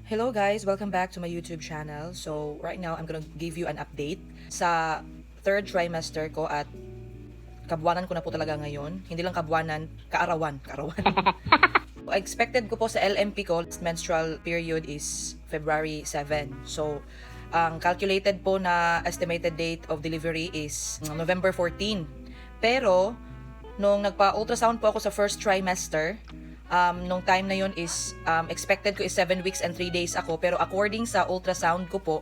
Hello guys, welcome back to my YouTube channel. So right now, I'm gonna give you an update sa third trimester ko at kabuwanan ko na po talaga ngayon. Hindi lang kabuwanan, kaarawan. Expected ko po sa LMP ko, menstrual period is February 7. So, ang calculated po na estimated date of delivery is November 14. Pero, nung nagpa-ultrasound po ako sa first trimester, nung time na yun is expected ko is 7 weeks and 3 days ako, pero according sa ultrasound ko po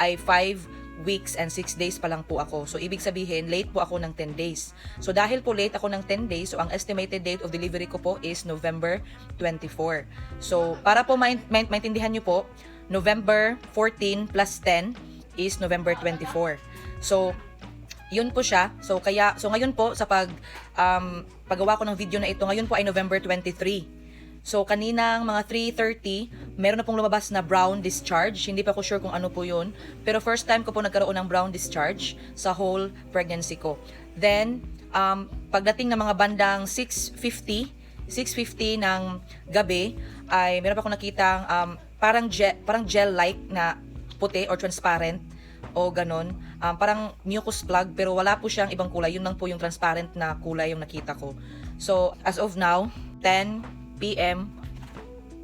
ay 5 weeks and 6 days pa lang po ako. So ibig sabihin late po ako ng 10 days. So dahil po late ako ng 10 days, so ang estimated date of delivery ko po is November 24. So para po maintindihan nyo po, November 14 plus 10 is November 24. So yun po siya. So ngayon po sa paggawa ko ng video na ito, ngayon po ay November 23. So kaninang mga 3:30, meron na pong lumabas na brown discharge. Hindi pa ko sure kung ano po yun. Pero first time ko po nagkaroon ng brown discharge sa whole pregnancy ko. Then, pagdating ng mga bandang 6:50 ng gabi, ay meron pa akong nakitang parang gel-like na puti or transparent o ganon. Parang mucus plug pero wala po siyang ibang kulay. Yun lang po yung transparent na kulay yung nakita ko. So, as of now, 10 PM,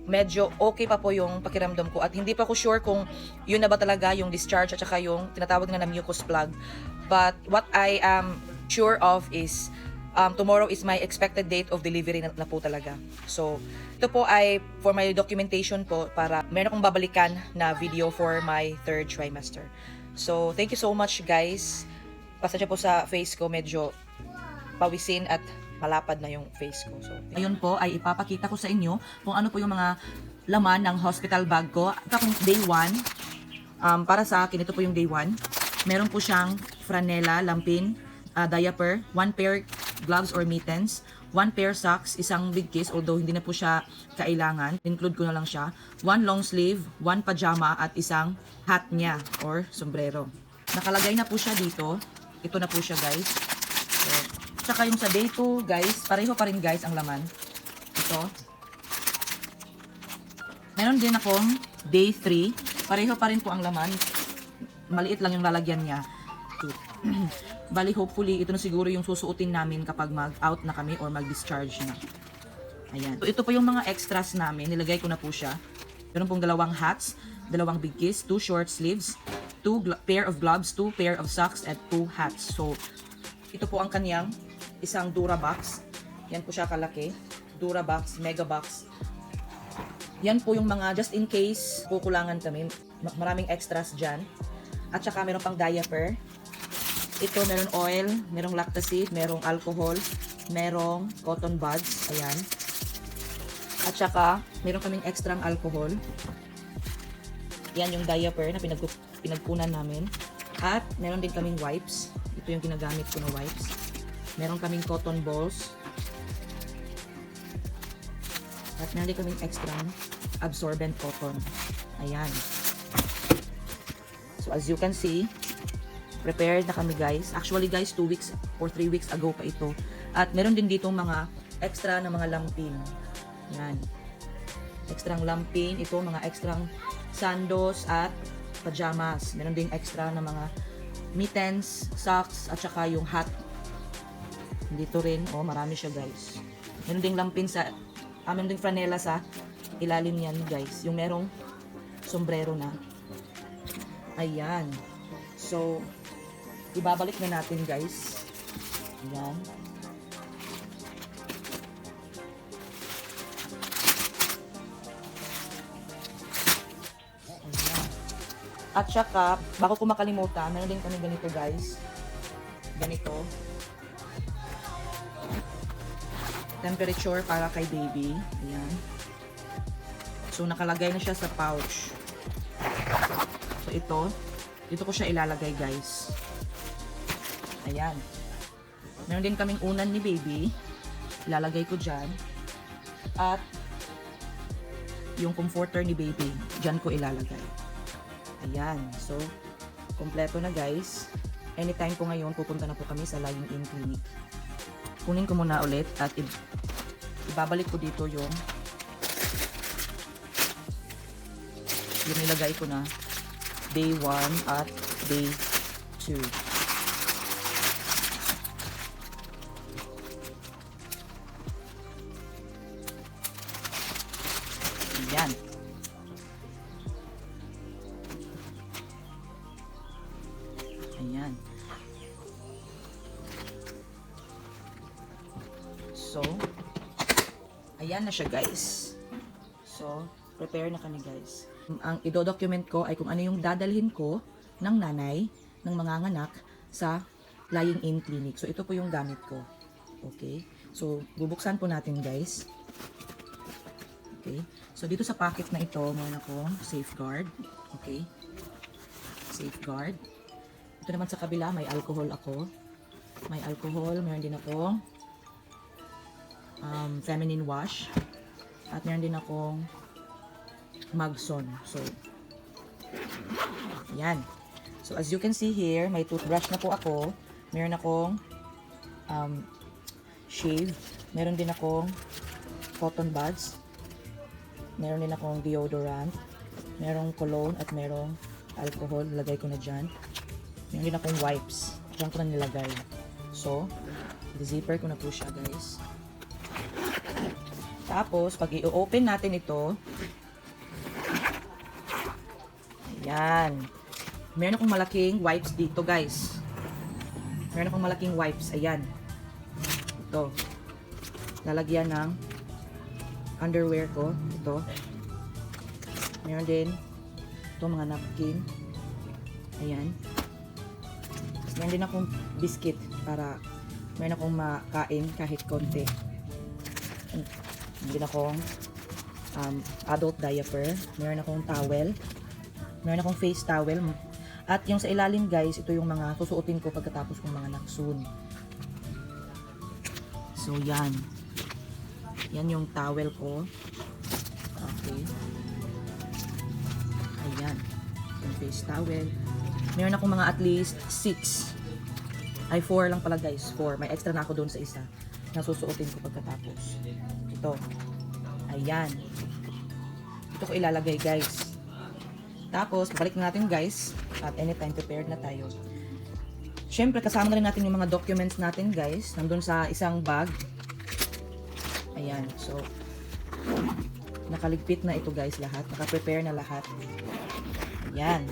medyo okay pa po yung pakiramdam ko at hindi pa ko sure kung yun na ba talaga yung discharge at saka yung tinatawag nga na mucus plug. But what I am sure of is tomorrow is my expected date of delivery na po talaga. So, ito po ay for my documentation po para meron akong babalikan na video for my third trimester. So, thank you so much guys. Pasensya po sa face ko, medyo pawisin at malapad na yung face ko. So, ayun po ay ipapakita ko sa inyo kung ano po yung mga laman ng hospital bag ko. Ito pong day 1. Para sa akin, ito po yung day 1. Meron po siyang franela, lampin, diaper, 1 pair gloves or mittens, 1 pair socks, isang big case, although hindi na po siya kailangan. Include ko na lang siya. 1 long sleeve, 1 pajama, at isang hat niya or sombrero. Nakalagay na po siya dito. Ito na po siya guys. So, tsaka yung sa day 2 guys, pareho pa rin guys ang laman. Ito. Meron din akong day 3. Pareho pa rin po ang laman. Maliit lang yung lalagyan niya. Bali, hopefully, ito na siguro yung susuotin namin kapag mag-out na kami or mag-discharge na. Ayan. So, ito po yung mga extras namin. Nilagay ko na po siya. Meron pong 2 hats, 2 big kiss, 2 short sleeves, 2 pair of gloves, 2 pair of socks, at 2 hats. So, ito po ang kanyang isang Durabox. Yan po siya kalaki. Durabox, Megabox. Yan po yung mga just in case kukulangan kami. Maraming extras dyan. At saka meron pang diaper. Ito meron oil, merong lactacid, merong alcohol, merong cotton buds. Ayan. At saka meron kaming extrang alcohol. Yan yung diaper na pinagkunan namin. At meron din kaming wipes. Ito yung ginagamit ko na wipes. Meron kaming cotton balls. At meron din kaming extra absorbent cotton. Ayan. So as you can see, prepared na kami guys. Actually guys, 2 weeks or 3 weeks ago pa ito. At meron din dito mga extra na mga lampin. Ayan. Extrang lampin. Ito mga extrang sandos at pajamas. Meron din extra na mga mittens, socks, at saka yung hat. Dito rin, marami siya guys. Meron ding lampin sa, meron ding franela sa ilalim yan guys. Yung merong sombrero na. Ayan. So, ibabalik na natin guys. Ayan. Ayan. At saka, bago ko makalimutan, meron din kami ganito guys. Ganito. Temperature para kay baby. Ayan. So, nakalagay na siya sa pouch. So, dito ko siya ilalagay guys. Ayan. Meron din kaming unan ni baby. Ilalagay ko dyan. At yung comforter ni baby, dyan ko ilalagay. Ayan. So, kompleto na guys. Anytime po ngayon, pupunta na po kami sa lying-in clinic. Kunin ko muna ulit at ibabalik ko dito yung yung nilagay ko na day 1 at day 2. Ayan. Ayan. So, ayan na siya guys. So, prepare na kami guys. Ang ido-document ko ay kung ano yung dadalhin ko ng nanay ng mga anak sa lying-in clinic. So, ito po yung gamit ko. Okay? So, bubuksan po natin guys. Okay? So, dito sa packet na ito, meron akong safeguard. Okay? Safeguard. Ito naman sa kabila, may alcohol ako. May alcohol, meron din akong feminine wash. At meron din akong Magson. So, yan. So, as you can see here, may toothbrush na po ako. Meron akong shave. Meron din akong cotton buds. Meron din akong deodorant. Merong cologne at merong alcohol. Lagay ko na dyan. Meron din akong wipes. Diyan ko na nilagay. So, zipper ko na po siya guys. Tapos, pag i-open natin ito, ayan. Meron akong malaking wipes dito, guys. Meron akong malaking wipes. Ayan. Ito. Lalagyan ng underwear ko. Ito. Meron din ito, mga napkin. Ayan. Meron din akong biscuit para meron akong makain kahit konti. Meron din akong adult diaper. Meron akong towel. Meron akong face towel. At yung sa ilalim guys, ito yung mga susuotin ko pagkatapos kong mga naksun. So yan. Yan yung towel ko. Okay. Ayan. Yung face towel. Meron akong mga at least 6. Ay 4 lang pala guys. 4. May extra na ako doon sa isa. Na susuotin ko pagkatapos. Ito. Ayan. Ito ko ilalagay guys. Tapos, balik na natin guys. At anytime prepared na tayo. Siyempre, kasama na rin natin yung mga documents natin guys. Nandun sa isang bag. Ayan. So, nakaligpit na ito guys lahat. Naka-prepare na lahat. Ayan.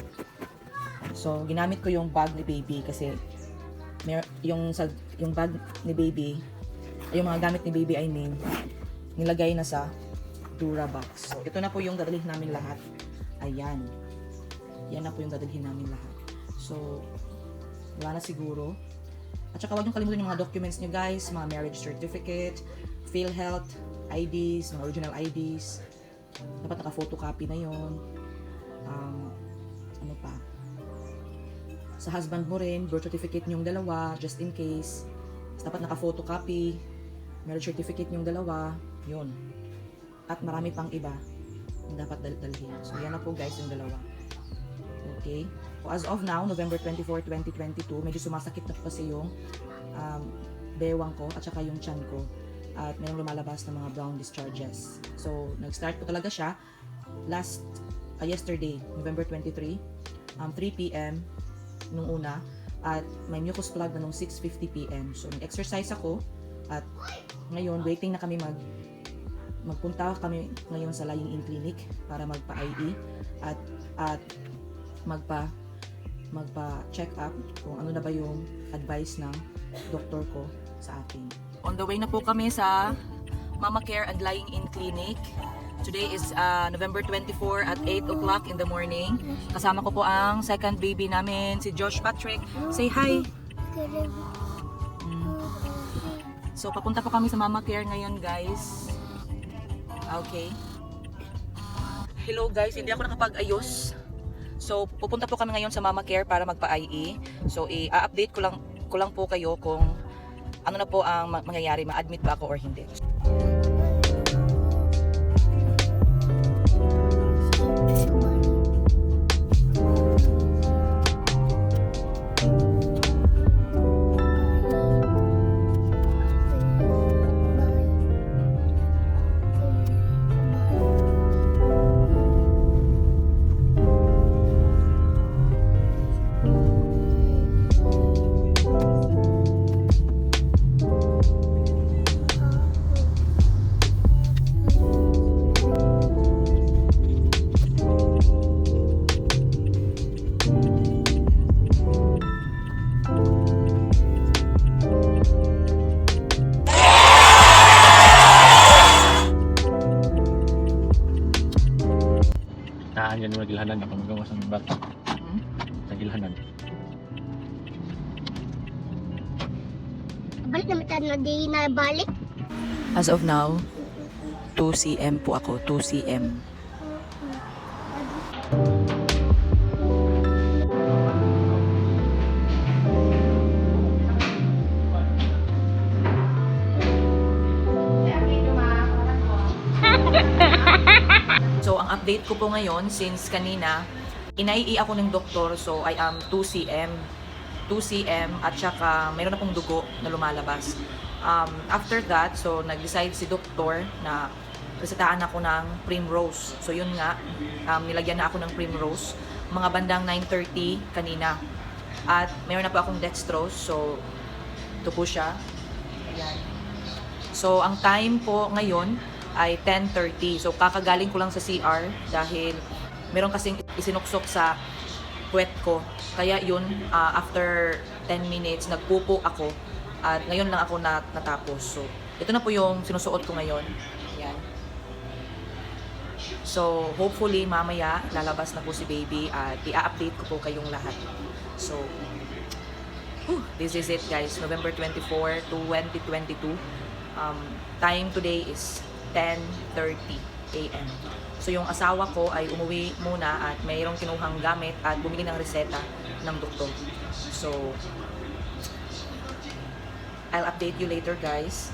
So, ginamit ko yung bag ni baby kasi yung bag ni baby, yung mga gamit ni baby I mean, nilagay na sa Durabox. So, ito na po yung dadalhin namin lahat. Ayan. Yan na po yung dadalhin namin lahat. So, wala na siguro. At saka huwag niyong kalimutan yung mga documents niyo guys, mga marriage certificate, PhilHealth, IDs, mga original IDs. Dapat naka-photocopy na yun. Ano pa? Sa husband mo rin, birth certificate niyong dalawa, just in case. Dapat naka-photocopy, marriage certificate niyong dalawa, yun. At marami pang iba na dapat dalhin. So, yan na po guys yung dalawa. Okay? So, as of now, November 24, 2022, medyo sumasakit na po kasi yung bewang ko at saka yung tiyan ko. At mayroong lumalabas ng mga brown discharges. So, nag-start po talaga siya yesterday, November 23, 3 p.m. nung una. At may mucus plug na nung 6:50 p.m. So, nag-exercise ako. At ngayon, waiting na kami magpunta kami ngayon sa lying-in clinic para magpa-IE at magpa-check up kung ano na ba yung advice ng doktor ko sa akin. On the way na po kami sa Mama Care and Lying-in Clinic. Today is November 24 at 8 o'clock in the morning. Kasama ko po ang second baby namin, si Josh Patrick. Say hi! So, papunta po kami sa Mama Care ngayon, guys. Okay. Hello, guys. Hindi ako nakapag-ayos. So, pupunta po kami ngayon sa Mama Care para magpa-IE. So, i-update ko lang po kayo kung ano na po ang mangyayari, ma-admit ba ako or hindi. Inaan yan yung nagilhanan ako magawa sa bata. Hmm? Nagilhanan. Balik naman tayo na di na balik. As of now, 2 cm po ako, 2 cm. So, ang update ko po ngayon, since kanina, inai ako ng doktor, so I am 2 cm. 2 cm at saka mayroon akong dugo na lumalabas. After that, so nag-decide si doktor na resetahan ako ng Primrose. So yun nga, nilagyan na ako ng Primrose. Mga bandang 9:30 kanina. At mayroon na po akong dextrose, so ito po siya. Ayan. So ang time po ngayon ay 10:30. So kakagaling ko lang sa CR dahil meron kasing isinuksok sa puwet ko. Kaya yun, after 10 minutes, nagpupo ako. At ngayon lang ako natapos. So, ito na po yung sinusuot ko ngayon. Ayan. So, hopefully, mamaya, lalabas na po si baby at i-update ko po kayong lahat. So, this is it guys. November 24, 2022. Time today is 10:30 a.m. So yung asawa ko ay umuwi muna at mayroong kinuhang gamit at bumili ng reseta ng doktor. So, I'll update you later guys.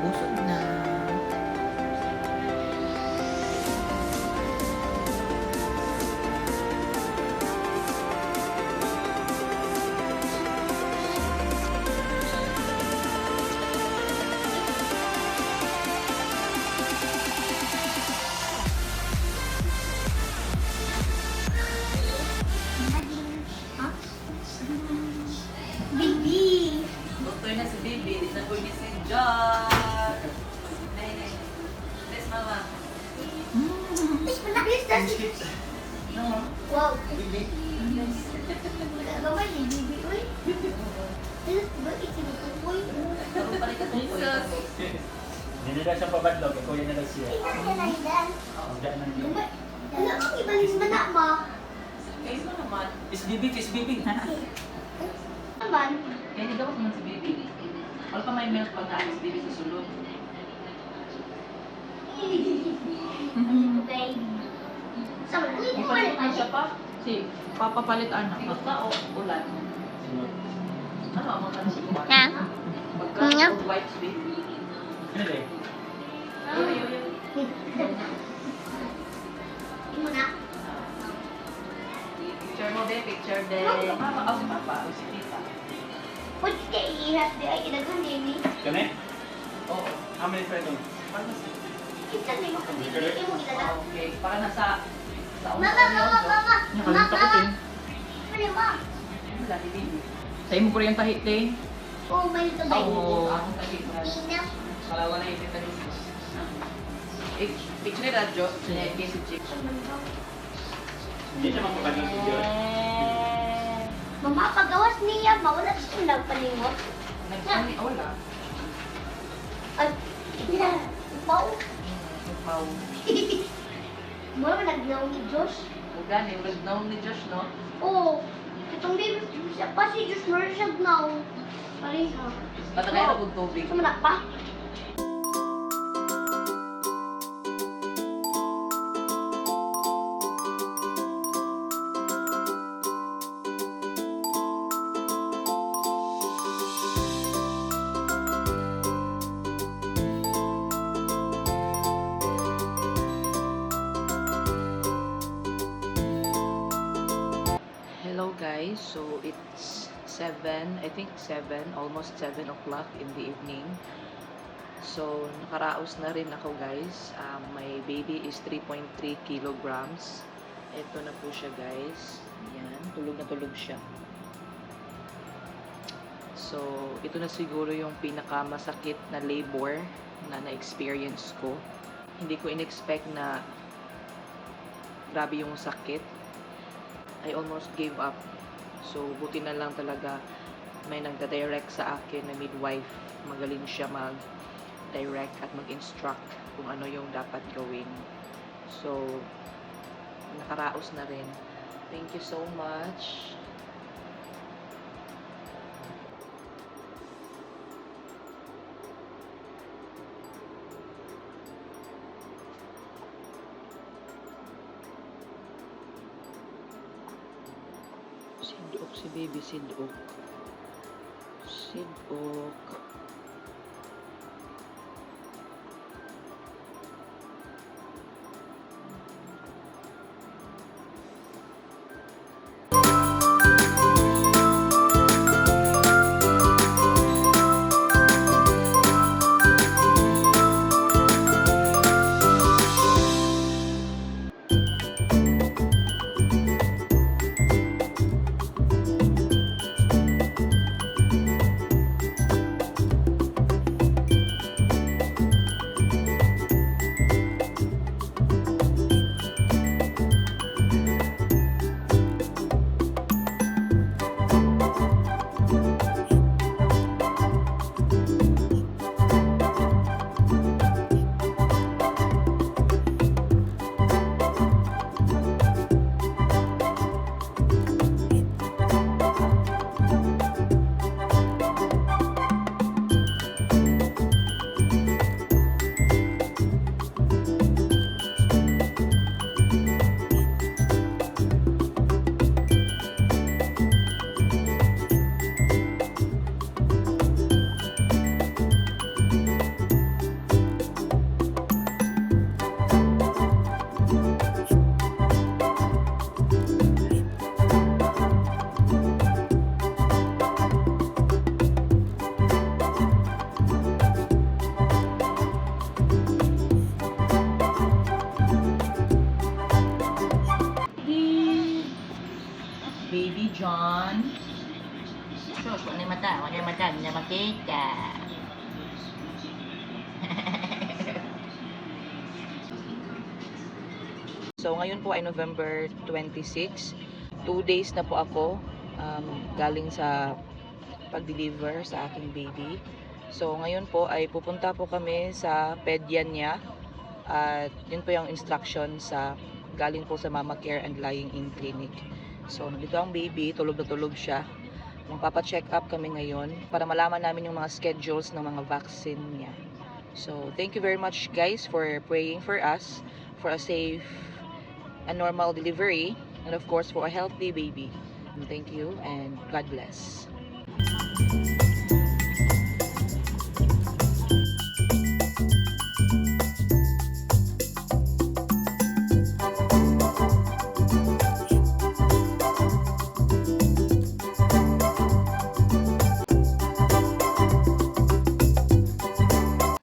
Busog na. Ha? Baby. Doktor na si baby, di na po ni si John. Nay. Yes, mama. Is malaki sa No. wow. Gawin ni baby oy. Bakit sinutukoy? Ano pa rin ka tungkol? Hindi na siya pabadlog. Ikaw yan na lang siya. Tingnan ka na hidan. Diyan na niyo. Wala kang ibalis man na ma. Kayo mo naman. Kiss baby. Naman. Kaya nigawas naman si baby. Wala pa may milk pag naalis baby sa sulod. Baby. Sa mga Ipalit na siya pa. Si papapalit anak. Magka o ulan. Ano ang mga kansi ko? Ha? Magka o white baby. Ano eh? Imo na. Picture mo de, picture de. Mama, o si papa, o si tita. Pwede ka ihap di ay ilagyan baby. Kani? Oo. How many friends? Kita ni mo kung baby mo ilagyan. Okay, para nasa Mama, mama, mama. Nakalimutan ko din. Ano ma? Wala, di baby. Sa imo ko rin tahit de. Oh, may ito ba? Oo, ang tahit na. Ina. Para wala yung tita dito. Picture ni Radyo, siya si Chick. Hindi siya makapagod si Diyo. Mama, pagawas niya, mawala siya nagpalingot. Nagpani, wala. Ay, ina. Pau. Mau. Mo naman nagnaw ni Diyos. Gani, nagnaw ni Josh, no? Oo. Itong baby, siya pa si Diyos mo rin siya gnaw. Pareha. Patagay na kong tubig. Sumana pa? Hello guys, so it's 7, I think 7, almost 7 o'clock in the evening. So nakaraos na rin ako guys. My baby is 3.3 kilograms. Ito na po siya guys. Yan, tulog na tulog siya. So ito na siguro yung pinakamasakit na labor na na-experience ko. Hindi ko in-expect na grabe yung sakit. I almost gave up. So, buti na lang talaga may nagda-direct sa akin na midwife. Magaling siya mag-direct at mag-instruct kung ano yung dapat gawin. So, nakaraos na rin. Thank you so much. Sidok si baby, sidok. Sidok. Baby John. Sus, wala yung mata, hindi na makita. So, ngayon po ay November 26. 2 days na po ako galing sa pag-deliver sa aking baby. So, ngayon po ay pupunta po kami sa pedyan niya. At yun po yung instruction sa galing po sa Mama Care and Lying in Clinic. So, nandito ang baby, tulog na tulog siya. Magpapa-check up kami ngayon para malaman namin yung mga schedules ng mga vaccine niya. So, thank you very much guys for praying for us, for a safe and normal delivery, and of course for a healthy baby. Thank you and God bless.